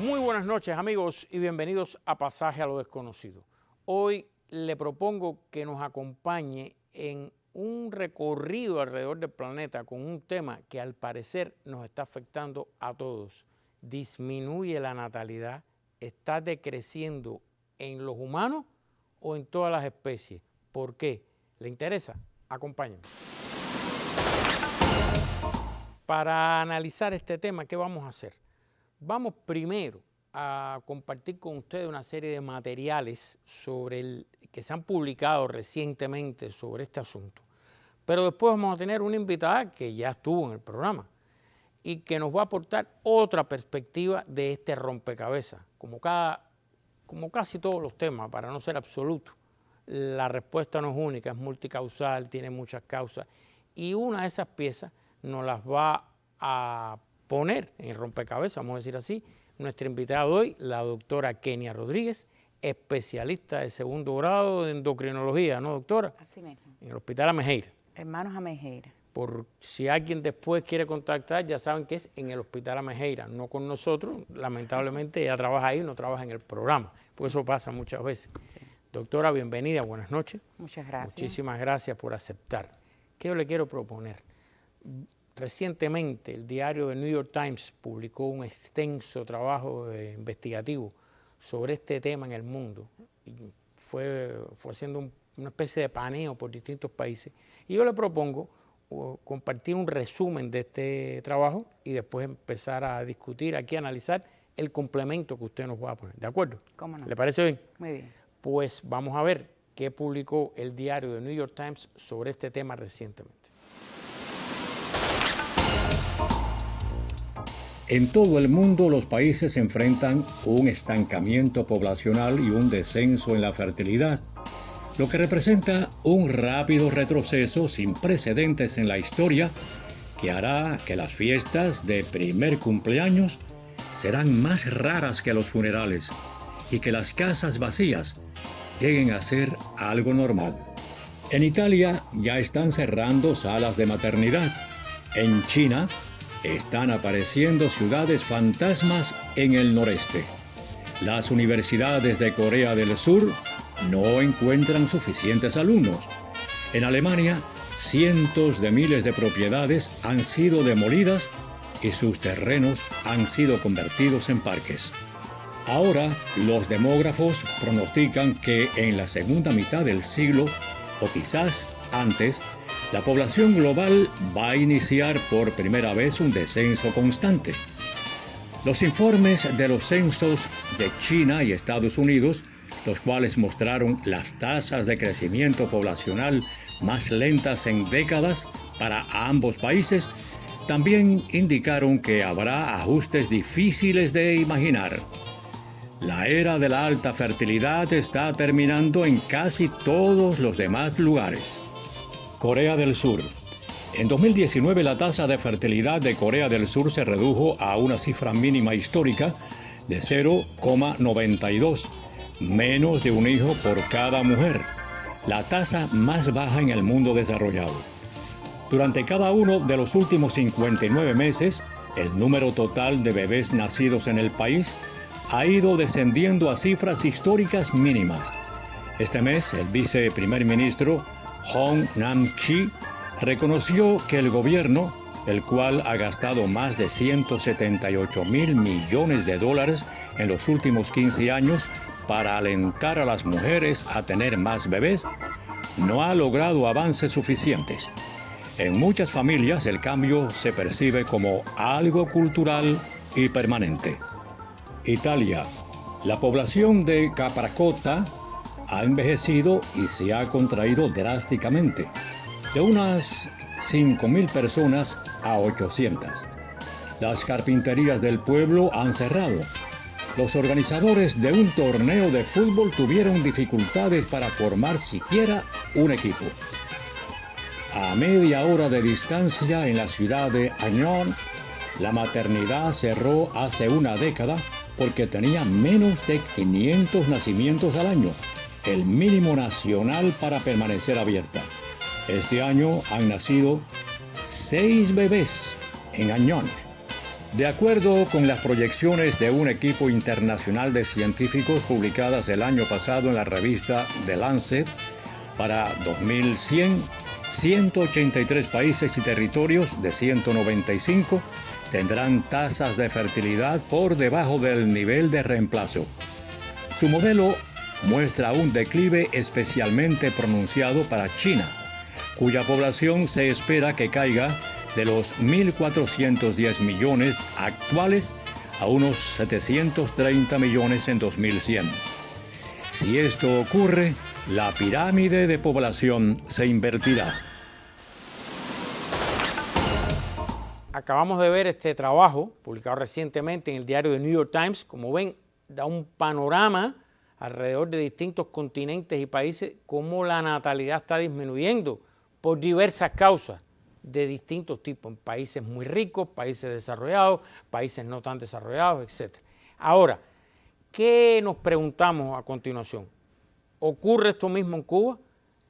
Muy buenas noches, amigos, y bienvenidos a Pasaje a lo Desconocido. Hoy le propongo que nos acompañe en un recorrido alrededor del planeta con un tema que al parecer nos está afectando a todos. Disminuye la natalidad, está decreciendo en los humanos o en todas las especies. ¿Por qué? ¿Le interesa? Acompáñenme. Para analizar este tema, ¿qué vamos a hacer? Vamos primero a compartir con ustedes una serie de materiales que se han publicado recientemente sobre este asunto. Pero después vamos a tener una invitada que ya estuvo en el programa y que nos va a aportar otra perspectiva de este rompecabezas. Como casi todos los temas, para no ser absoluto, la respuesta no es única, es multicausal, tiene muchas causas. Y una de esas piezas nos las va a poner en el rompecabezas, vamos a decir así, nuestra invitada de hoy, la doctora Kenia Rodríguez, especialista de segundo grado de endocrinología, ¿no, doctora? Así mismo. En el Hospital Amejeira. Hermanos Amejeira. Por si alguien después quiere contactar, ya saben que es en el Hospital Amejeira, no con nosotros. Lamentablemente ella trabaja ahí, no trabaja en el programa, pues eso pasa muchas veces. Sí. Doctora, bienvenida, buenas noches. Muchas gracias. Muchísimas gracias por aceptar. ¿Qué yo le quiero proponer? Recientemente el diario The New York Times publicó un extenso trabajo investigativo sobre este tema en el mundo. Y fue haciendo una especie de paneo por distintos países. Y yo le propongo compartir un resumen de este trabajo y después empezar a discutir, aquí a analizar el complemento que usted nos va a poner. ¿De acuerdo? ¿Cómo no? ¿Le parece bien? Muy bien. Pues vamos a ver qué publicó el diario The New York Times sobre este tema recientemente. En todo el mundo los países enfrentan un estancamiento poblacional y un descenso en la fertilidad, lo que representa un rápido retroceso sin precedentes en la historia que hará que las fiestas de primer cumpleaños serán más raras que los funerales y que las casas vacías lleguen a ser algo normal. En Italia ya están cerrando salas de maternidad. En China están apareciendo ciudades fantasmas en el noreste. Las universidades de Corea del Sur no encuentran suficientes alumnos. En Alemania, cientos de miles de propiedades han sido demolidas y sus terrenos han sido convertidos en parques. Ahora, los demógrafos pronostican que en la segunda mitad del siglo, o quizás antes, la población global va a iniciar por primera vez un descenso constante. Los informes de los censos de China y Estados Unidos, los cuales mostraron las tasas de crecimiento poblacional más lentas en décadas para ambos países, también indicaron que habrá ajustes difíciles de imaginar. La era de la alta fertilidad está terminando en casi todos los demás lugares. Corea del Sur. En 2019 la tasa de fertilidad de Corea del Sur se redujo a una cifra mínima histórica de 0,92, menos de un hijo por cada mujer, la tasa más baja en el mundo desarrollado. Durante cada uno de los últimos 59 meses, el número total de bebés nacidos en el país ha ido descendiendo a cifras históricas mínimas. Este mes, el viceprimer ministro Hong Nam-chi reconoció que el gobierno, el cual ha gastado más de 178.000 millones de dólares en los últimos 15 años para alentar a las mujeres a tener más bebés, no ha logrado avances suficientes. En muchas familias el cambio se percibe como algo cultural y permanente. Italia. La población de Capracota ha envejecido y se ha contraído drásticamente, de unas 5.000 personas a 800. Las carpinterías del pueblo han cerrado. Los organizadores de un torneo de fútbol tuvieron dificultades para formar siquiera un equipo. A media hora de distancia en la ciudad de Añón, la maternidad cerró hace una década porque tenía menos de 500 nacimientos al año el mínimo nacional para permanecer abierta. Este año han nacido 6 bebés en Añón. De acuerdo con las proyecciones de un equipo internacional de científicos publicadas el año pasado en la revista The Lancet, para 2100, 183 países y territorios de 195 tendrán tasas de fertilidad por debajo del nivel de reemplazo. Su modelo muestra un declive especialmente pronunciado para China, cuya población se espera que caiga de los 1.410 millones actuales a unos 730 millones en 2100. Si esto ocurre, la pirámide de población se invertirá. Acabamos de ver este trabajo publicado recientemente en el diario The New York Times. Como ven, da un panorama alrededor de distintos continentes y países, cómo la natalidad está disminuyendo por diversas causas de distintos tipos, en países muy ricos, países desarrollados, países no tan desarrollados, etc. Ahora, ¿qué nos preguntamos a continuación? ¿Ocurre esto mismo en Cuba?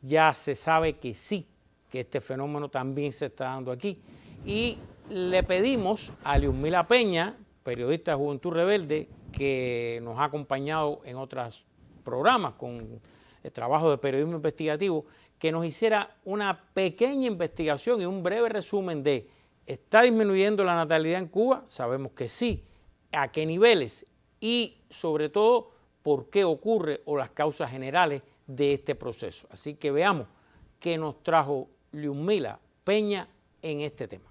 Ya se sabe que sí, que este fenómeno también se está dando aquí. Y le pedimos a Liusmila Peña, periodista de Juventud Rebelde, que nos ha acompañado en otros programas con el trabajo de periodismo investigativo, que nos hiciera una pequeña investigación y un breve resumen de ¿está disminuyendo la natalidad en Cuba? Sabemos que sí. ¿A qué niveles? Y sobre todo, ¿por qué ocurre o las causas generales de este proceso? Así que veamos qué nos trajo Liusmila Peña en este tema.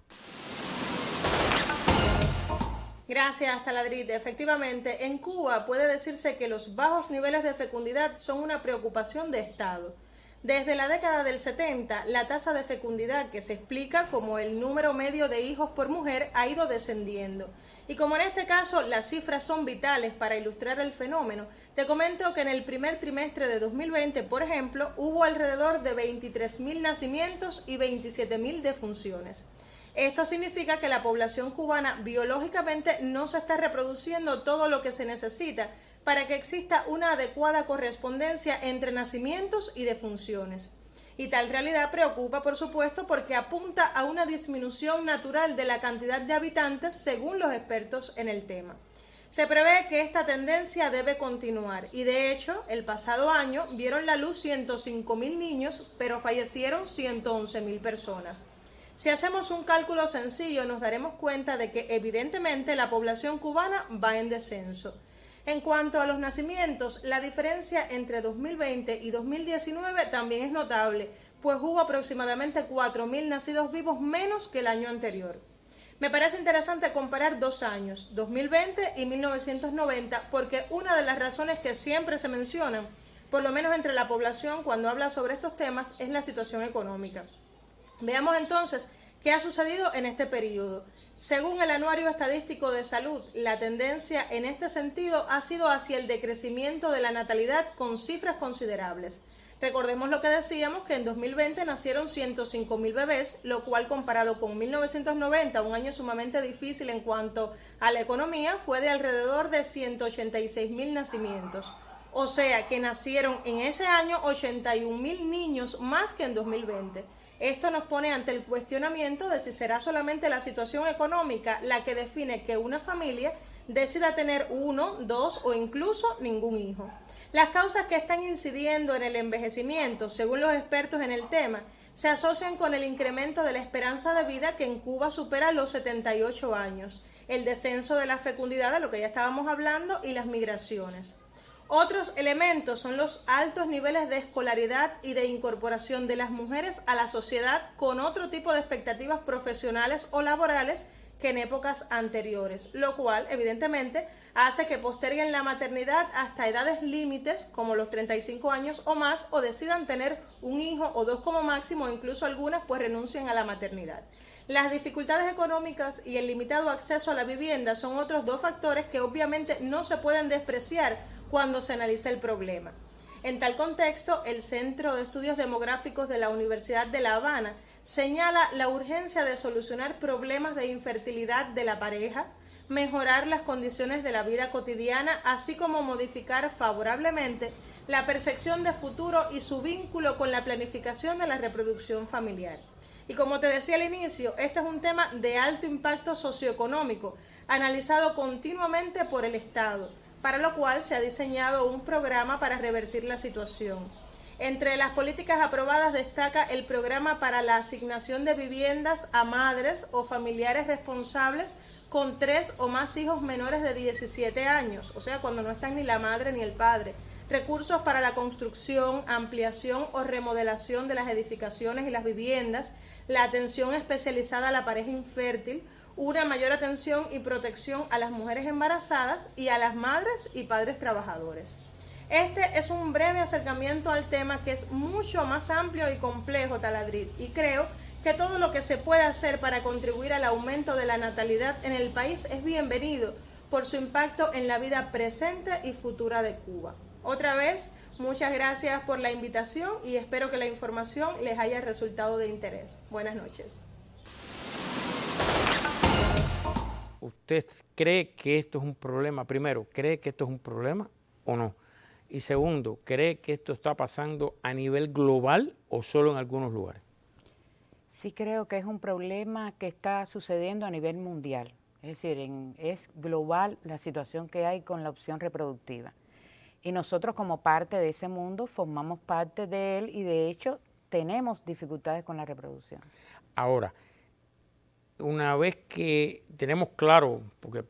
Gracias, Taladrid. Efectivamente, en Cuba puede decirse que los bajos niveles de fecundidad son una preocupación de Estado. Desde la década del 70, la tasa de fecundidad, que se explica como el número medio de hijos por mujer, ha ido descendiendo. Y como en este caso las cifras son vitales para ilustrar el fenómeno, te comento que en el primer trimestre de 2020, por ejemplo, hubo alrededor de 23.000 nacimientos y 27.000 defunciones. Esto significa que la población cubana biológicamente no se está reproduciendo todo lo que se necesita para que exista una adecuada correspondencia entre nacimientos y defunciones. Y tal realidad preocupa, por supuesto, porque apunta a una disminución natural de la cantidad de habitantes según los expertos en el tema. Se prevé que esta tendencia debe continuar y de hecho el pasado año vieron la luz 105.000 niños, pero fallecieron 111.000 personas. Si hacemos un cálculo sencillo nos daremos cuenta de que evidentemente la población cubana va en descenso. En cuanto a los nacimientos, la diferencia entre 2020 y 2019 también es notable, pues hubo aproximadamente 4.000 nacidos vivos menos que el año anterior. Me parece interesante comparar 2 años, 2020 y 1990, porque una de las razones que siempre se mencionan, por lo menos entre la población cuando habla sobre estos temas, es la situación económica. Veamos entonces qué ha sucedido en este periodo. Según el Anuario Estadístico de Salud, la tendencia en este sentido ha sido hacia el decrecimiento de la natalidad con cifras considerables. Recordemos lo que decíamos, que en 2020 nacieron 105.000 bebés, lo cual comparado con 1990, un año sumamente difícil en cuanto a la economía, fue de alrededor de 186.000 nacimientos. O sea que nacieron en ese año 81.000 niños más que en 2020. Esto nos pone ante el cuestionamiento de si será solamente la situación económica la que define que una familia decida tener 1, 2 o incluso ningún hijo. Las causas que están incidiendo en el envejecimiento, según los expertos en el tema, se asocian con el incremento de la esperanza de vida que en Cuba supera los 78 años, el descenso de la fecundidad, de lo que ya estábamos hablando, y las migraciones. Otros elementos son los altos niveles de escolaridad y de incorporación de las mujeres a la sociedad con otro tipo de expectativas profesionales o laborales que en épocas anteriores, lo cual evidentemente hace que posterguen la maternidad hasta edades límites como los 35 años o más, o decidan tener un hijo o 2 como máximo, o incluso algunas pues renuncien a la maternidad. Las dificultades económicas y el limitado acceso a la vivienda son otros 2 factores que obviamente no se pueden despreciar cuando se analiza el problema. En tal contexto, el Centro de Estudios Demográficos de la Universidad de La Habana señala la urgencia de solucionar problemas de infertilidad de la pareja, mejorar las condiciones de la vida cotidiana, así como modificar favorablemente la percepción de futuro y su vínculo con la planificación de la reproducción familiar. Y como te decía al inicio, este es un tema de alto impacto socioeconómico, analizado continuamente por el Estado, para lo cual se ha diseñado un programa para revertir la situación. Entre las políticas aprobadas destaca el programa para la asignación de viviendas a madres o familiares responsables con 3 o más hijos menores de 17 años, o sea, cuando no están ni la madre ni el padre. Recursos para la construcción, ampliación o remodelación de las edificaciones y las viviendas, la atención especializada a la pareja infértil, una mayor atención y protección a las mujeres embarazadas y a las madres y padres trabajadores. Este es un breve acercamiento al tema que es mucho más amplio y complejo, Taladrid, y creo que todo lo que se puede hacer para contribuir al aumento de la natalidad en el país es bienvenido por su impacto en la vida presente y futura de Cuba. Otra vez, muchas gracias por la invitación y espero que la información les haya resultado de interés. Buenas noches. ¿Usted cree que esto es un problema? Primero, ¿cree que esto es un problema o no? Y segundo, ¿cree que esto está pasando a nivel global o solo en algunos lugares? Sí creo que es un problema que está sucediendo a nivel mundial. Es decir, es global la situación que hay con la opción reproductiva. Y nosotros como parte de ese mundo formamos parte de él y de hecho tenemos dificultades con la reproducción. Ahora, una vez que tenemos claro, porque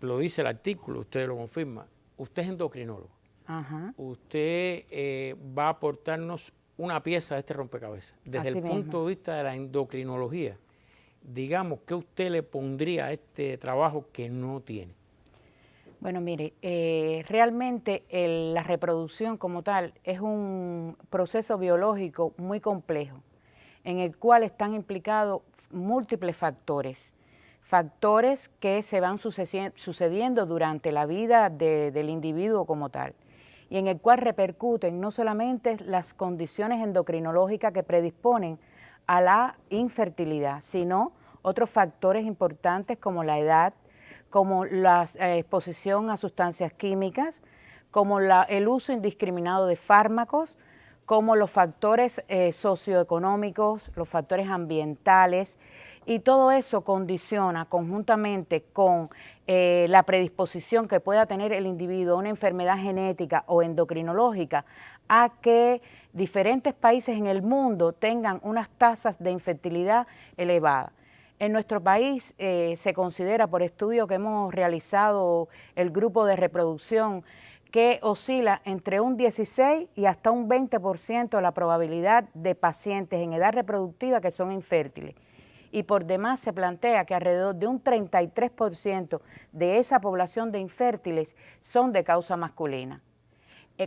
lo dice el artículo, usted lo confirma, usted es endocrinólogo. Ajá. Usted va a aportarnos una pieza de este rompecabezas. Desde Así el mismo. punto de vista de la endocrinología, digamos, ¿qué usted le pondría a este trabajo que no tiene? Bueno, mire, realmente la reproducción como tal es un proceso biológico muy complejo, en el cual están implicados múltiples factores. Factores que se van sucediendo durante la vida del individuo como tal, y en el cual repercuten no solamente las condiciones endocrinológicas que predisponen a la infertilidad, sino otros factores importantes como la edad, como la exposición a sustancias químicas, como el uso indiscriminado de fármacos, como los factores socioeconómicos, los factores ambientales, y todo eso condiciona conjuntamente con la predisposición que pueda tener el individuo a una enfermedad genética o endocrinológica a que diferentes países en el mundo tengan unas tasas de infertilidad elevadas. En nuestro país se considera, por estudios que hemos realizado el grupo de reproducción, que oscila entre un 16 y hasta un 20% la probabilidad de pacientes en edad reproductiva que son infértiles. Y por demás se plantea que alrededor de un 33% de esa población de infértiles son de causa masculina.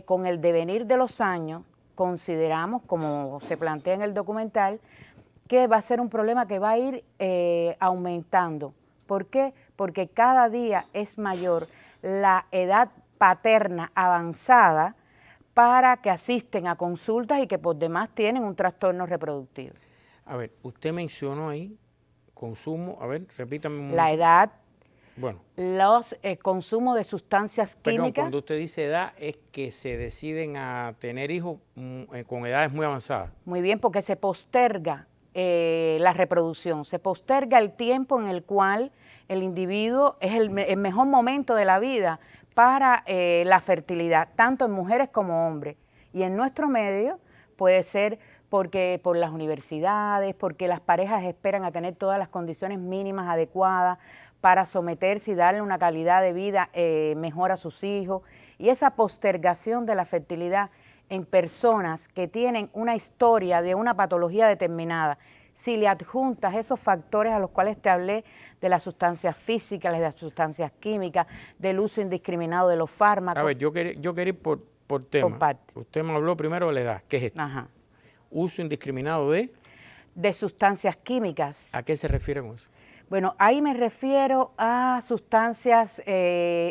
Con el devenir de los años, consideramos, como se plantea en el documental, que va a ser un problema que va a ir aumentando. ¿Por qué? Porque cada día es mayor la edad paterna avanzada para que asisten a consultas y que por demás tienen un trastorno reproductivo. A ver, usted mencionó ahí consumo, a ver, repítame un momento. La edad, bueno, los consumos de sustancias perdón, químicas. cuando usted dice edad es que se deciden a tener hijos con edades muy avanzadas. Muy bien, porque se posterga la reproducción, se posterga el tiempo en el cual el individuo es el mejor momento de la vida para la fertilidad, tanto en mujeres como hombres. Y en nuestro medio puede ser porque por las universidades, porque las parejas esperan a tener todas las condiciones mínimas adecuadas para someterse y darle una calidad de vida mejor a sus hijos. Y esa postergación de la fertilidad en personas que tienen una historia de una patología determinada, si le adjuntas esos factores a los cuales te hablé, de las sustancias físicas, de las sustancias químicas, del uso indiscriminado de los fármacos. A ver, yo quería ir por tema. Por parte. Usted me habló primero de la edad. ¿Qué es esto? Ajá. Uso indiscriminado de... De sustancias químicas. ¿A qué se refiere con eso? Bueno, ahí me refiero a sustancias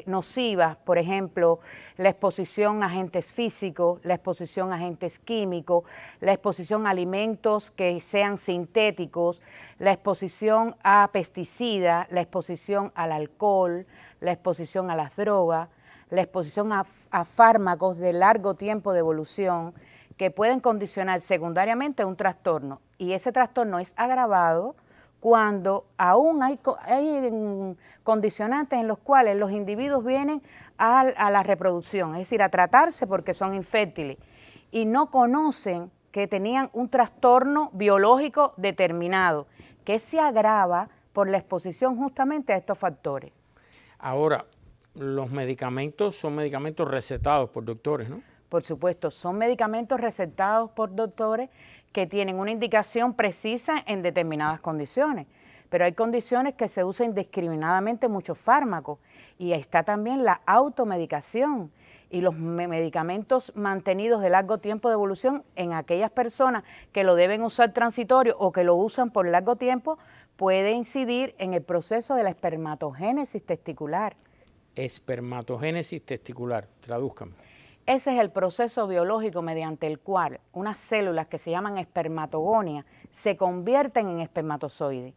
nocivas, por ejemplo, la exposición a agentes físicos, la exposición a agentes químicos, la exposición a alimentos que sean sintéticos, la exposición a pesticidas, la exposición al alcohol, la exposición a las drogas, la exposición a fármacos de largo tiempo de evolución que pueden condicionar secundariamente un trastorno. Y ese trastorno es agravado cuando aún hay condicionantes en los cuales los individuos vienen a la reproducción, es decir, a tratarse porque son infértiles y no conocen que tenían un trastorno biológico determinado, que se agrava por la exposición justamente a estos factores. Ahora, los medicamentos son medicamentos recetados por doctores, ¿no? Por supuesto, son medicamentos recetados por doctores que tienen una indicación precisa en determinadas condiciones, pero hay condiciones que se usan indiscriminadamente muchos fármacos y está también la automedicación y los medicamentos mantenidos de largo tiempo de evolución en aquellas personas que lo deben usar transitorio o que lo usan por largo tiempo puede incidir en el proceso de la espermatogénesis testicular. Espermatogénesis testicular, tradúzcame. Ese es el proceso biológico mediante el cual unas células que se llaman espermatogonias se convierten en espermatozoides,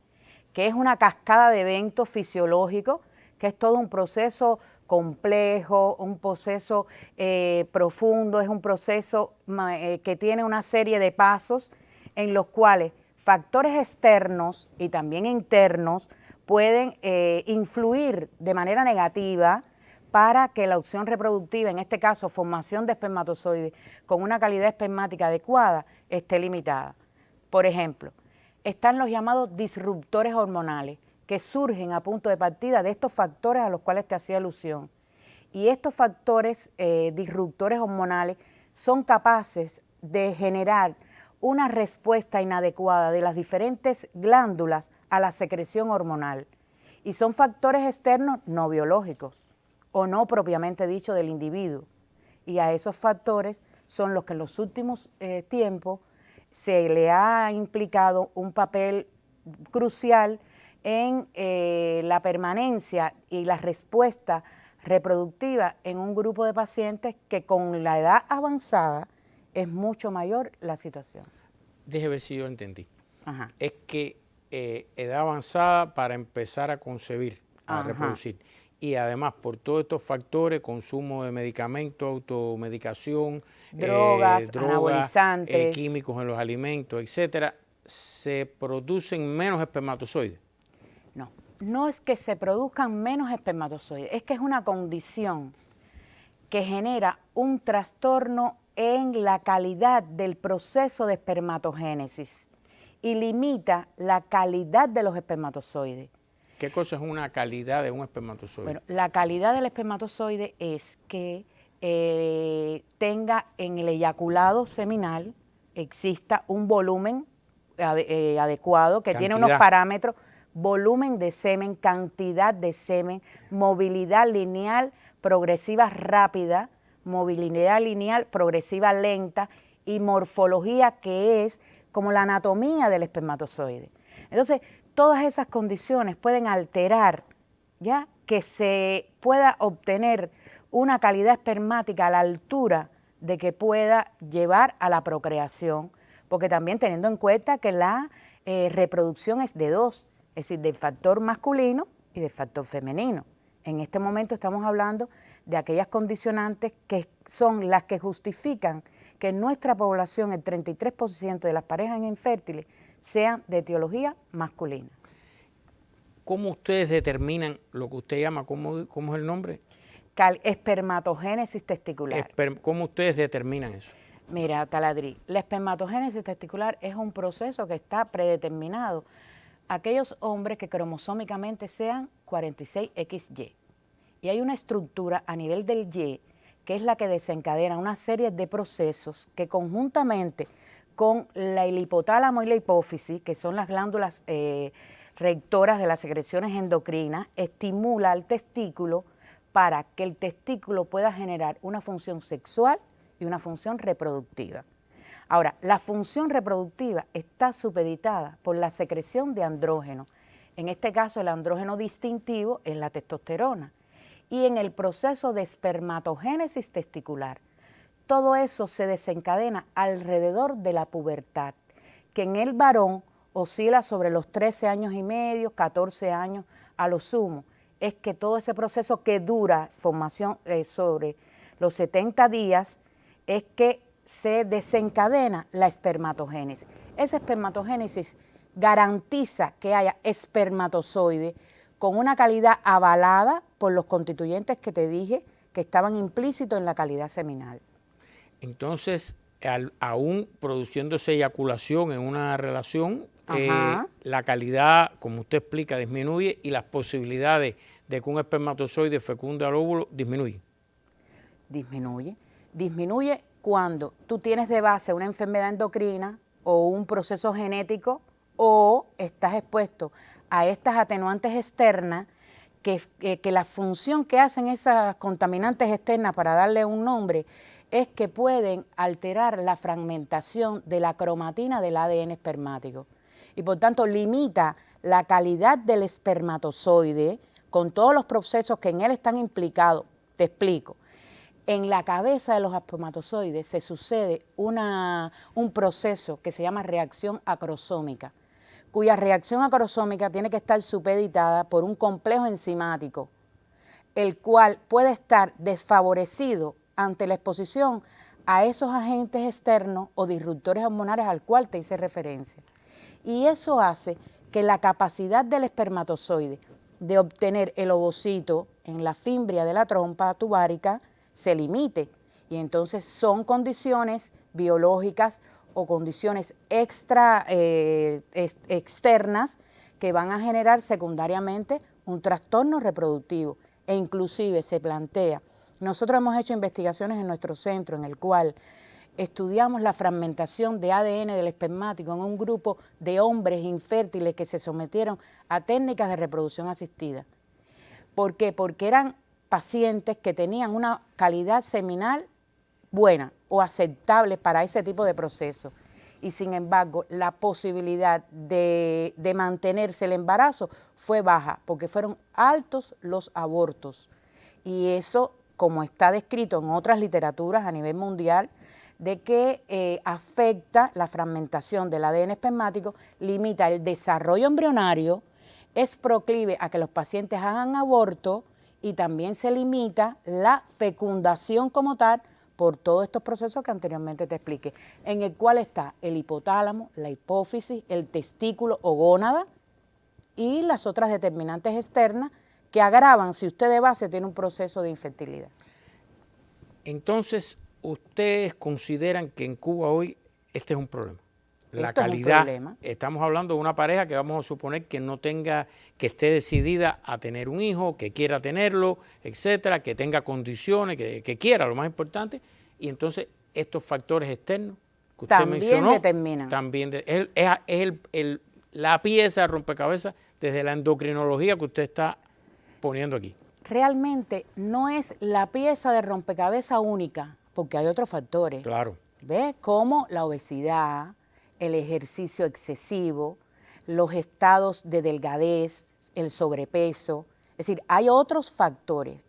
que es una cascada de eventos fisiológicos, que es todo un proceso complejo, un proceso profundo, es un proceso que tiene una serie de pasos en los cuales factores externos y también internos pueden influir de manera negativa para que la opción reproductiva, en este caso formación de espermatozoides con una calidad espermática adecuada, esté limitada. Por ejemplo, están los llamados disruptores hormonales que surgen a punto de partida de estos factores a los cuales te hacía alusión. Y estos factores disruptores hormonales son capaces de generar una respuesta inadecuada de las diferentes glándulas a la secreción hormonal. Y son factores externos no biológicos o no propiamente dicho del individuo. Y a esos factores son los que en los últimos tiempos se le ha implicado un papel crucial en la permanencia y la respuesta reproductiva en un grupo de pacientes que con la edad avanzada es mucho mayor la situación. Déjeme ver si yo entendí. Ajá. Es que edad avanzada para empezar a concebir, a reproducir. Y además, por todos estos factores, consumo de medicamentos, automedicación, drogas, anabolizantes, químicos en los alimentos, etcétera, se producen menos espermatozoides. No, no es que se produzcan menos espermatozoides, es que es una condición que genera un trastorno en la calidad del proceso de espermatogénesis y limita la calidad de los espermatozoides. ¿Qué cosa es una calidad de un espermatozoide? Bueno, la calidad del espermatozoide es que tenga en el eyaculado seminal, exista un volumen adecuado, que tiene unos parámetros, volumen de semen, cantidad de semen, movilidad lineal progresiva rápida, movilidad lineal progresiva lenta y morfología que es como la anatomía del espermatozoide. Entonces, todas esas condiciones pueden alterar ya que se pueda obtener una calidad espermática a la altura de que pueda llevar a la procreación, porque también teniendo en cuenta que la reproducción es de dos, es decir, del factor masculino y del factor femenino. En este momento estamos hablando de aquellas condicionantes que son las que justifican que en nuestra población el 33% de las parejas infértiles sean de etiología masculina. ¿Cómo ustedes determinan lo que usted llama, cómo es el nombre? Espermatogénesis testicular. ¿Cómo ustedes determinan eso? Mira, Taladrí, la espermatogénesis testicular es un proceso que está predeterminado. Aquellos hombres que cromosómicamente sean 46XY. Y hay una estructura a nivel del Y que es la que desencadena una serie de procesos que conjuntamente con el hipotálamo y la hipófisis, que son las glándulas rectoras de las secreciones endocrinas, estimula al testículo para que el testículo pueda generar una función sexual y una función reproductiva. Ahora, la función reproductiva está supeditada por la secreción de andrógenos, En este caso, el andrógeno distintivo es la testosterona. Y en el proceso de espermatogénesis testicular, todo eso se desencadena alrededor de la pubertad, que en el varón oscila sobre los 13 años y medio, 14 años a lo sumo. Es que todo ese proceso que dura formación sobre los 70 días es que se desencadena la espermatogénesis. Esa espermatogénesis garantiza que haya espermatozoide con una calidad avalada por los constituyentes que te dije que estaban implícitos en la calidad seminal. Entonces, aún produciéndose eyaculación en una relación, la calidad, como usted explica, disminuye y las posibilidades de que un espermatozoide fecunde al óvulo disminuyen. Disminuye cuando tú tienes de base una enfermedad endocrina o un proceso genético o estás expuesto a estas atenuantes externas que la función que hacen esas contaminantes externas, para darle un nombre, es que pueden alterar la fragmentación de la cromatina del ADN espermático y por tanto limita la calidad del espermatozoide con todos los procesos que en él están implicados. Te explico. En la cabeza de los espermatozoides se sucede un proceso que se llama reacción acrosómica, cuya reacción acrosómica tiene que estar supeditada por un complejo enzimático, el cual puede estar desfavorecido ante la exposición a esos agentes externos o disruptores hormonales al cual te hice referencia. Y eso hace que la capacidad del espermatozoide de obtener el ovocito en la fimbria de la trompa tubárica se limite. Y entonces son condiciones biológicas o condiciones externas que van a generar secundariamente un trastorno reproductivo. E inclusive se plantea, nosotros hemos hecho investigaciones en nuestro centro en el cual estudiamos la fragmentación de ADN del espermático en un grupo de hombres infértiles que se sometieron a técnicas de reproducción asistida. ¿Por qué? Porque eran pacientes que tenían una calidad seminal buena o aceptable para ese tipo de proceso. Y sin embargo, la posibilidad de mantenerse el embarazo fue baja, porque fueron altos los abortos. Y eso, como está descrito en otras literaturas a nivel mundial, de que afecta la fragmentación del ADN espermático, limita el desarrollo embrionario, es proclive a que los pacientes hagan aborto y también se limita la fecundación como tal por todos estos procesos que anteriormente te expliqué, en el cual está el hipotálamo, la hipófisis, el testículo o gónada y las otras determinantes externas que agravan si usted de base tiene un proceso de infertilidad. Entonces, ¿ustedes consideran que en Cuba hoy este es un problema? La Esto calidad, es un problema. Estamos hablando de una pareja que vamos a suponer que no tenga, que esté decidida a tener un hijo, que quiera tenerlo, etcétera, que tenga condiciones, que quiera, lo más importante, y entonces estos factores externos que usted También mencionó, determinan. también es la pieza de rompecabezas desde la endocrinología que usted está poniendo aquí. Realmente no es la pieza de rompecabezas única, porque hay otros factores. Claro. ¿Ves? Como la obesidad, el ejercicio excesivo, los estados de delgadez, el sobrepeso. Es decir, hay otros factores.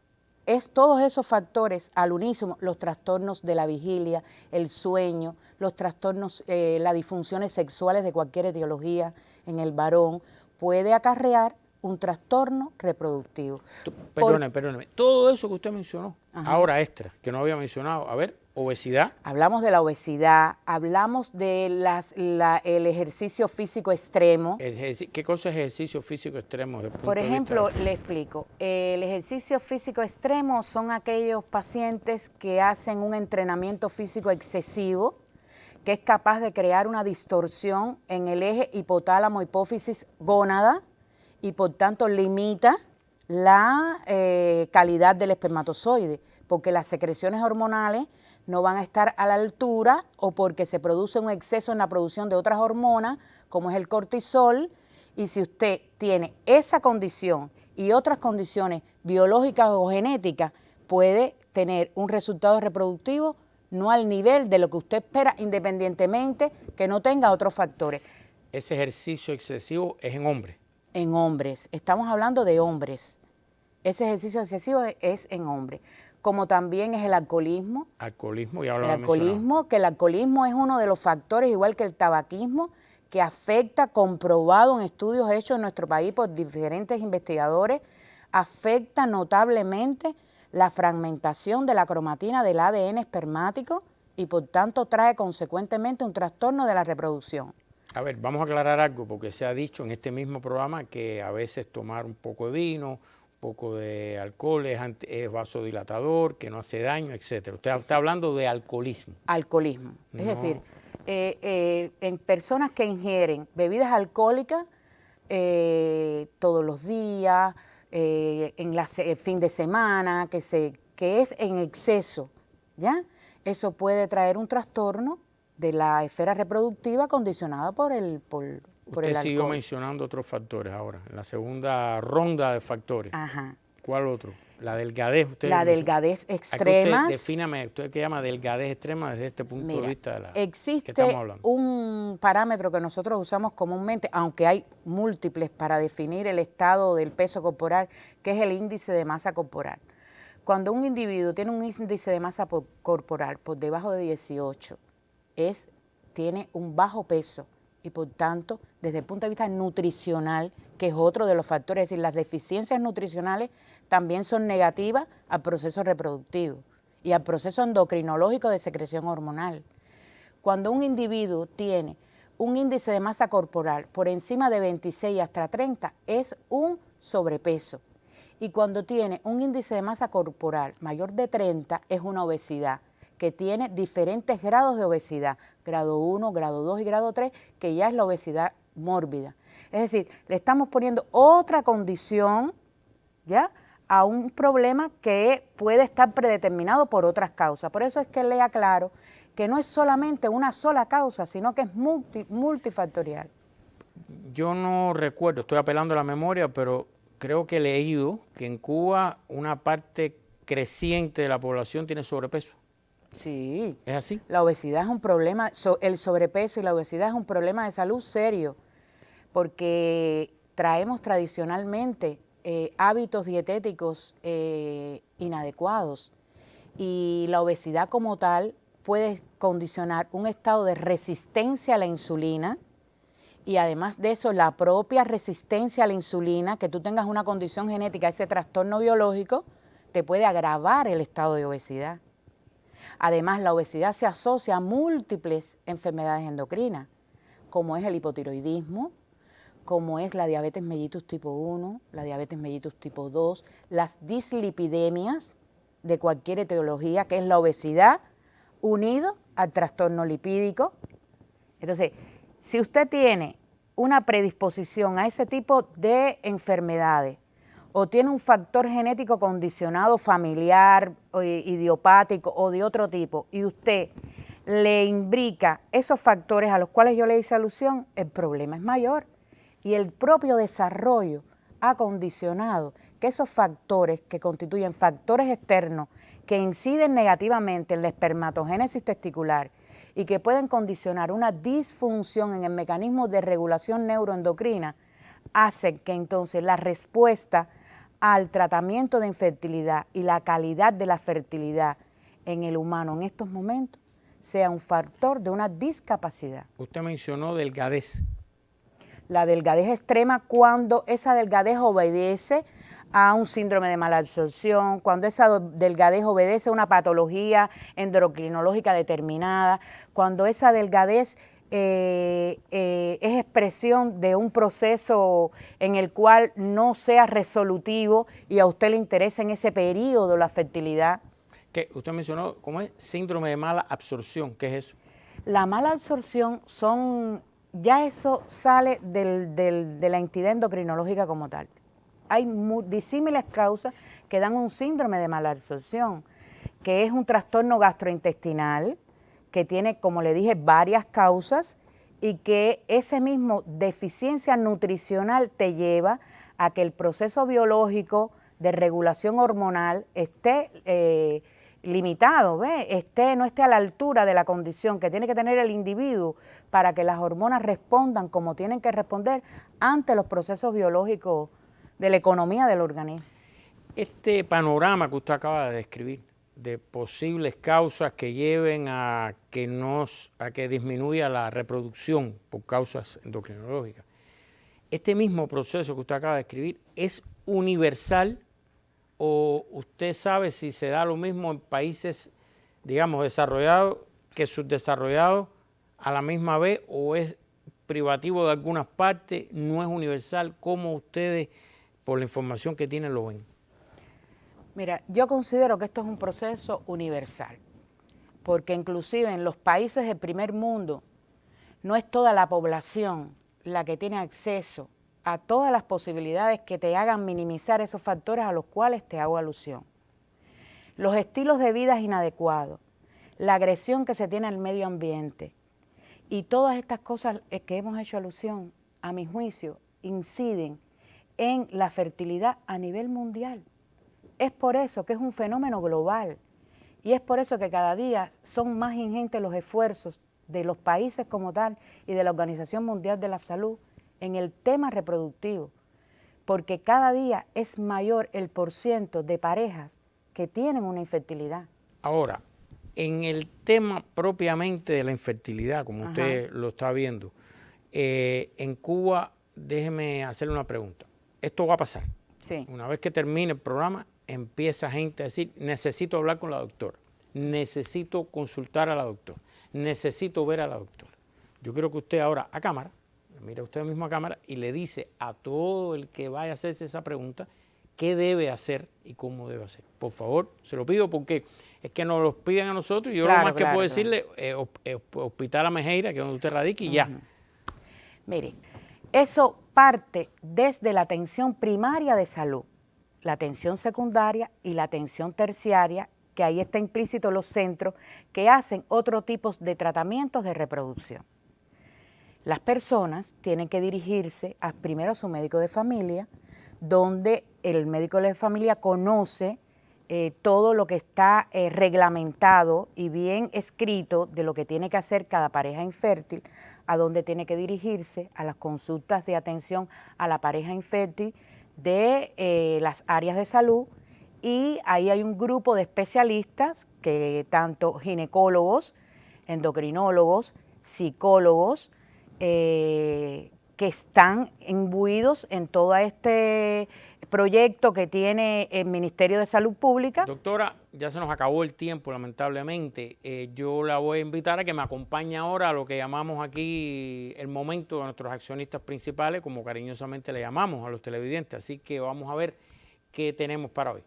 Es todos esos factores al unísono, los trastornos de la vigilia, el sueño, los trastornos, las disfunciones sexuales de cualquier etiología en el varón, puede acarrear un trastorno reproductivo. Perdóneme. Todo eso que usted mencionó, Ajá. ahora extra, que no había mencionado, a ver, obesidad. Hablamos de la obesidad, hablamos de el ejercicio físico extremo. ¿Qué cosa es ejercicio físico extremo? Por ejemplo, le explico, el ejercicio físico extremo son aquellos pacientes que hacen un entrenamiento físico excesivo, que es capaz de crear una distorsión en el eje hipotálamo-hipófisis-gónada y por tanto limita la calidad del espermatozoide, porque las secreciones hormonales no van a estar a la altura o porque se produce un exceso en la producción de otras hormonas, como es el cortisol, y si usted tiene esa condición y otras condiciones biológicas o genéticas, puede tener un resultado reproductivo no al nivel de lo que usted espera, independientemente que no tenga otros factores. Ese ejercicio excesivo es en hombres. En hombres, estamos hablando de hombres. Ese ejercicio excesivo es en hombres. Como también es el alcoholismo. Alcoholismo, ya lo El había mencionado. alcoholismo, que el alcoholismo es uno de los factores, igual que el tabaquismo, que afecta, comprobado en estudios hechos en nuestro país por diferentes investigadores, afecta notablemente la fragmentación de la cromatina del ADN espermático y por tanto trae consecuentemente un trastorno de la reproducción. A ver, vamos a aclarar algo, porque se ha dicho en este mismo programa que a veces tomar un poco de vino, un poco de alcohol es vasodilatador, que no hace daño, etcétera. Usted está hablando de alcoholismo. Alcoholismo. Es No. decir, en personas que ingieren bebidas alcohólicas todos los días, el fin de semana, que es en exceso, ¿ya? Eso puede traer un trastorno de la esfera reproductiva condicionada por el Usted siguió alcohol. mencionando otros factores ahora, en la segunda ronda de factores. Ajá. ¿Cuál otro? La delgadez. Usted La mencionó. delgadez Aquí extrema. usted defíname, ¿usted qué llama delgadez extrema desde este punto de vista de la existe que estamos hablando? un parámetro que nosotros usamos comúnmente, aunque hay múltiples para definir el estado del peso corporal, que es el índice de masa corporal. Cuando un individuo tiene un índice de masa corporal por debajo de 18, tiene un bajo peso y por tanto, desde el punto de vista nutricional, que es otro de los factores, es decir, las deficiencias nutricionales también son negativas al proceso reproductivo y al proceso endocrinológico de secreción hormonal. Cuando un individuo tiene un índice de masa corporal por encima de 26 hasta 30, es un sobrepeso. Y cuando tiene un índice de masa corporal mayor de 30, es una obesidad, que tiene diferentes grados de obesidad, grado 1, grado 2 y grado 3, que ya es la obesidad mórbida. Es decir, le estamos poniendo otra condición, ¿ya?, a un problema que puede estar predeterminado por otras causas. Por eso es que le aclaro que no es solamente una sola causa, sino que es multifactorial. Yo no recuerdo, estoy apelando a la memoria, pero creo que he leído que en Cuba una parte creciente de la población tiene sobrepeso. Sí. ¿Es así? La obesidad es un problema, el sobrepeso y la obesidad es un problema de salud serio, porque traemos tradicionalmente hábitos dietéticos inadecuados y la obesidad como tal puede condicionar un estado de resistencia a la insulina y además de eso la propia resistencia a la insulina, que tú tengas una condición genética, ese trastorno biológico, te puede agravar el estado de obesidad. Además, la obesidad se asocia a múltiples enfermedades endocrinas, como es el hipotiroidismo, como es la diabetes mellitus tipo 1, la diabetes mellitus tipo 2, las dislipidemias de cualquier etiología, que es la obesidad, unido al trastorno lipídico. Entonces, si usted tiene una predisposición a ese tipo de enfermedades, o tiene un factor genético condicionado familiar, o idiopático o de otro tipo, y usted le imbrica esos factores a los cuales yo le hice alusión, el problema es mayor. Y el propio desarrollo ha condicionado que esos factores que constituyen factores externos que inciden negativamente en la espermatogénesis testicular y que pueden condicionar una disfunción en el mecanismo de regulación neuroendocrina, hacen que entonces la respuesta al tratamiento de infertilidad y la calidad de la fertilidad en el humano en estos momentos sea un factor de una discapacidad. Usted mencionó delgadez. La delgadez extrema, cuando esa delgadez obedece a un síndrome de malabsorción, cuando esa delgadez obedece a una patología endocrinológica determinada, cuando esa delgadez es expresión de un proceso en el cual no sea resolutivo y a usted le interesa en ese periodo la fertilidad. ¿Qué? Usted mencionó, ¿cómo es? Síndrome de mala absorción. ¿Qué es eso? La mala absorción ya eso sale de la entidad endocrinológica como tal. Hay disímiles causas que dan un síndrome de mala absorción, que es un trastorno gastrointestinal, que tiene, como le dije, varias causas y que ese mismo deficiencia nutricional te lleva a que el proceso biológico de regulación hormonal esté limitado, ¿ve? No esté a la altura de la condición que tiene que tener el individuo para que las hormonas respondan como tienen que responder ante los procesos biológicos de la economía del organismo. Este panorama que usted acaba de describir, de posibles causas que lleven a que disminuya la reproducción por causas endocrinológicas, este mismo proceso que usted acaba de describir es universal, o usted sabe si se da lo mismo en países, digamos, desarrollados que subdesarrollados a la misma vez, o es privativo de algunas partes, no es universal? ¿Cómo ustedes, por la información que tienen, lo ven? Mira, yo considero que esto es un proceso universal, porque inclusive en los países del primer mundo no es toda la población la que tiene acceso a todas las posibilidades que te hagan minimizar esos factores a los cuales te hago alusión. Los estilos de vida inadecuados, la agresión que se tiene al medio ambiente y todas estas cosas que hemos hecho alusión, a mi juicio, inciden en la fertilidad a nivel mundial. Es por eso que es un fenómeno global y es por eso que cada día son más ingentes los esfuerzos de los países como tal y de la Organización Mundial de la Salud en el tema reproductivo, porque cada día es mayor el porciento de parejas que tienen una infertilidad. Ahora, en el tema propiamente de la infertilidad, como usted lo está viendo, en Cuba, déjeme hacerle una pregunta. Esto va a pasar. Sí. Una vez que termine el programa, empieza gente a decir, necesito hablar con la doctora, necesito consultar a la doctora, necesito ver a la doctora. Yo quiero que usted ahora a cámara, mire usted mismo a cámara y le dice a todo el que vaya a hacerse esa pregunta qué debe hacer y cómo debe hacer. Por favor, se lo pido porque es que nos lo piden a nosotros y yo lo más que puedo decirle, Hospital Amejeira, que es donde usted radica, y ya. Mire, eso parte desde la atención primaria de salud, la atención secundaria y la atención terciaria, que ahí está implícito los centros que hacen otro tipo de tratamientos de reproducción. Las personas tienen que dirigirse primero a su médico de familia, donde el médico de familia conoce todo lo que está reglamentado y bien escrito de lo que tiene que hacer cada pareja infértil, a dónde tiene que dirigirse, a las consultas de atención a la pareja infértil de las áreas de salud, y ahí hay un grupo de especialistas, que tanto ginecólogos, endocrinólogos, psicólogos, que están imbuidos en todo este proyecto que tiene el Ministerio de Salud Pública. Doctora, ya se nos acabó el tiempo, lamentablemente. Yo la voy a invitar a que me acompañe ahora a lo que llamamos aquí el momento de nuestros accionistas principales, como cariñosamente le llamamos a los televidentes. Así que vamos a ver qué tenemos para hoy.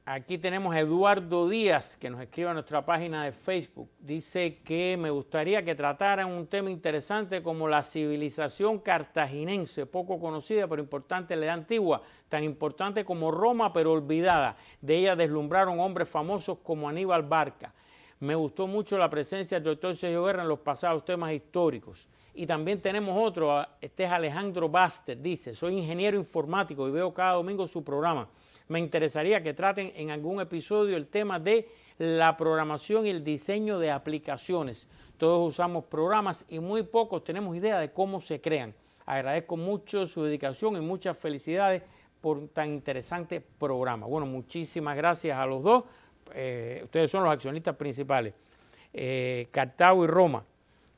Aquí tenemos a Eduardo Díaz, que nos escribe a nuestra página de Facebook. Dice que me gustaría que trataran un tema interesante como la civilización cartaginense, poco conocida pero importante en la edad antigua, tan importante como Roma pero olvidada. De ella deslumbraron hombres famosos como Aníbal Barca. Me gustó mucho la presencia del doctor Sergio Guerra en los pasados temas históricos. Y también tenemos otro, este es Alejandro Baster, dice, soy ingeniero informático y veo cada domingo su programa. Me interesaría que traten en algún episodio el tema de la programación y el diseño de aplicaciones. Todos usamos programas y muy pocos tenemos idea de cómo se crean. Agradezco mucho su dedicación y muchas felicidades por tan interesante programa. Bueno, muchísimas gracias a los dos. Ustedes son los accionistas principales. Cartago y Roma.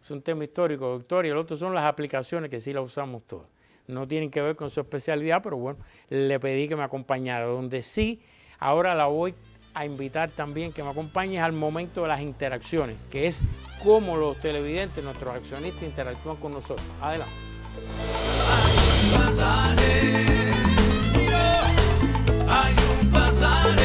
Es un tema histórico, doctor, y el otro son las aplicaciones que sí las usamos todas. No tienen que ver con su especialidad, pero bueno, le pedí que me acompañara. Donde sí, ahora la voy a invitar también que me acompañe al momento de las interacciones, que es cómo los televidentes, nuestros accionistas, interactúan con nosotros. Adelante. Hay un pasaje.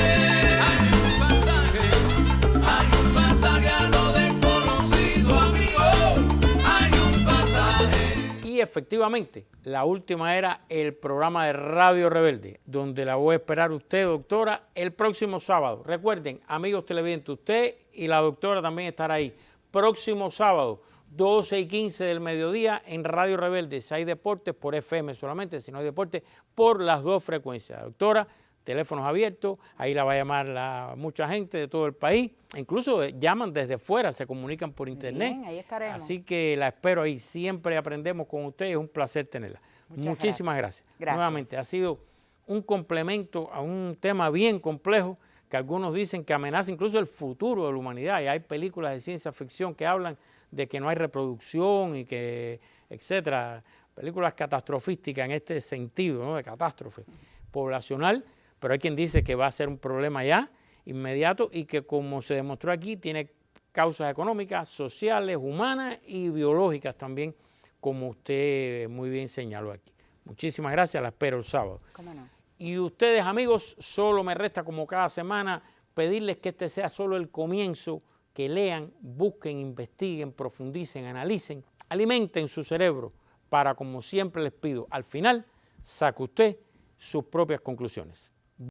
Efectivamente, la última era el programa de Radio Rebelde, donde la voy a esperar usted, doctora, el próximo sábado. Recuerden, amigos televidentes, usted y la doctora también estará ahí. Próximo sábado, 12:15 del mediodía en Radio Rebelde. Si hay deportes, por FM solamente, si no hay deportes, por las dos frecuencias. Doctora, teléfonos abiertos, ahí la va a llamar mucha gente de todo el país, incluso llaman desde fuera, se comunican por internet. Bien, ahí estaremos. Así que la espero ahí, siempre aprendemos con ustedes, es un placer tenerla. Muchísimas gracias. Nuevamente, ha sido un complemento a un tema bien complejo que algunos dicen que amenaza incluso el futuro de la humanidad, y hay películas de ciencia ficción que hablan de que no hay reproducción y que, etcétera, películas catastrofísticas en este sentido, ¿no?, de catástrofe poblacional, pero hay quien dice que va a ser un problema ya inmediato y que, como se demostró aquí, tiene causas económicas, sociales, humanas y biológicas también, como usted muy bien señaló aquí. Muchísimas gracias, la espero el sábado. ¿Cómo no? Y ustedes, amigos, solo me resta, como cada semana, pedirles que este sea solo el comienzo, que lean, busquen, investiguen, profundicen, analicen, alimenten su cerebro para, como siempre les pido, al final saque usted sus propias conclusiones.